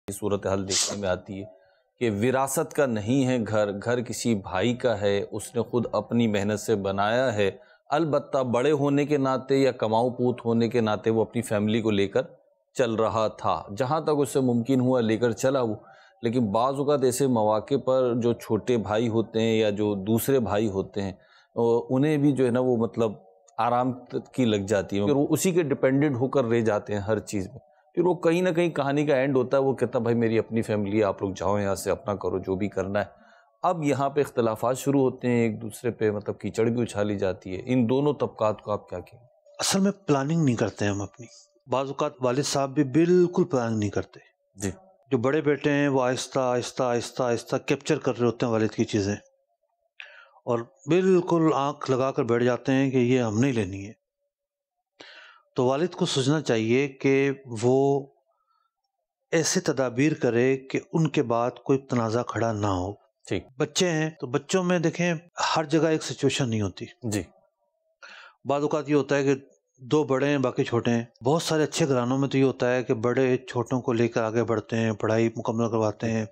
صورتحال دیکھنے میں آتی ہے کہ وراثت کا نہیں ہے گھر، گھر کسی بھائی کا ہے، اس نے خود اپنی محنت سے بنایا ہے، البتہ بڑے ہونے کے ناطے یا کماؤ پوت ہونے کے ناطے وہ اپنی فیملی کو لے کر چل رہا تھا، جہاں تک اس سے ممکن ہوا لے کر چلا وہ۔ لیکن بعض اوقات ایسے مواقع پر جو چھوٹے بھائی ہوتے ہیں یا جو دوسرے بھائی ہوتے ہیں انہیں بھی جو ہے نا وہ مطلب آرام کی لگ جاتی ہے، پھر وہ اسی کے ڈپینڈنٹ ہو کر رہ جاتے ہیں ہر چیز میں۔ پھر وہ کہیں نہ کہیں کہانی کا اینڈ ہوتا ہے، وہ کہتا بھائی میری اپنی فیملی ہے، آپ لوگ جاؤ یہاں سے، اپنا کرو جو بھی کرنا ہے۔ اب یہاں پہ اختلافات شروع ہوتے ہیں، ایک دوسرے پہ مطلب کیچڑ بھی اچھالی جاتی ہے۔ ان دونوں طبقات کو آپ کیا کہیں؟ اصل میں پلاننگ نہیں کرتے ہم اپنی، بعض اوقات والد صاحب بھی بالکل پلاننگ نہیں کرتے جی، جو بڑے بیٹے ہیں وہ آہستہ آہستہ آہستہ آہستہ کیپچر کر رہے ہوتے ہیں والد کی چیزیں، اور بالکل آنکھ لگا کر بیٹھ جاتے ہیں کہ یہ ہم نہیں لینی ہے۔ تو والد کو سوچنا چاہیے کہ وہ ایسے تدابیر کرے کہ ان کے بعد کوئی تنازع کھڑا نہ ہو۔ ٹھیک، بچے ہیں تو بچوں میں دیکھیں ہر جگہ ایک سچویشن نہیں ہوتی، جی، بعض اوقات یہ ہوتا ہے کہ دو بڑے ہیں باقی چھوٹے ہیں۔ بہت سارے اچھے گھرانوں میں تو یہ ہوتا ہے کہ بڑے چھوٹوں کو لے کر آگے بڑھتے ہیں، پڑھائی مکمل کرواتے ہیں،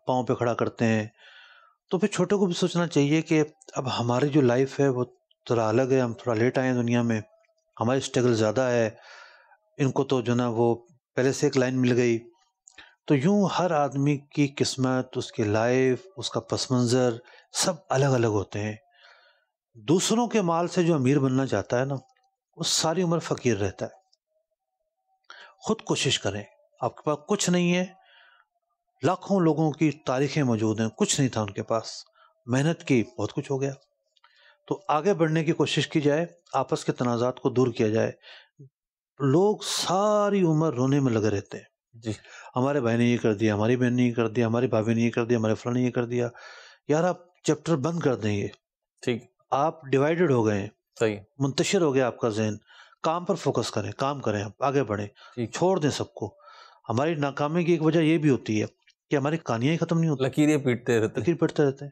پاؤں پہ کھڑا کرتے ہیں۔ تو پھر چھوٹوں کو بھی سوچنا چاہیے کہ اب ہماری جو لائف ہے وہ تھوڑا الگ ہے، ہم تھوڑا لیٹ آئے ہیں دنیا میں، ہماری اسٹرگل زیادہ ہے، ان کو تو جو نا وہ پہلے سے ایک لائن مل گئی۔ تو یوں ہر آدمی کی قسمت، اس کی لائف، اس کا پس منظر سب الگ الگ ہوتے ہیں۔ دوسروں کے مال سے جو امیر بننا چاہتا ہے نا وہ ساری عمر فقیر رہتا ہے۔ خود کوشش کریں، آپ کے پاس کچھ نہیں ہے، لاکھوں لوگوں کی تاریخیں موجود ہیں، کچھ نہیں تھا ان کے پاس، محنت کی بہت کچھ ہو گیا۔ تو آگے بڑھنے کی کوشش کی جائے، آپس کے تنازعات کو دور کیا جائے۔ لوگ ساری عمر رونے میں لگے رہتے ہیں، جی، ہمارے بھائی نے یہ کر دیا، ہماری بہن نے یہ کر دیا، ہماری بھابھی نے یہ کر دیا، ہمارے فلاں نے یہ کر دیا۔ یار آپ چیپٹر بند کر دیں، یہ ٹھیک، آپ ڈیوائیڈڈ ہو گئے ہیں، صحیح، منتشر ہو گیا آپ کا ذہن۔ کام پر فوکس کریں، کام کریں، آگے بڑھیں، ٹھیک، چھوڑ دیں سب کو۔ ہماری ناکامی کی ایک وجہ یہ بھی ہوتی ہے کہ ہماری کہانیاں ہی ختم نہیں ہوتی، لکیریں پیٹتے رہتے ہیں۔ لکیر پڑتے رہتے ہیں۔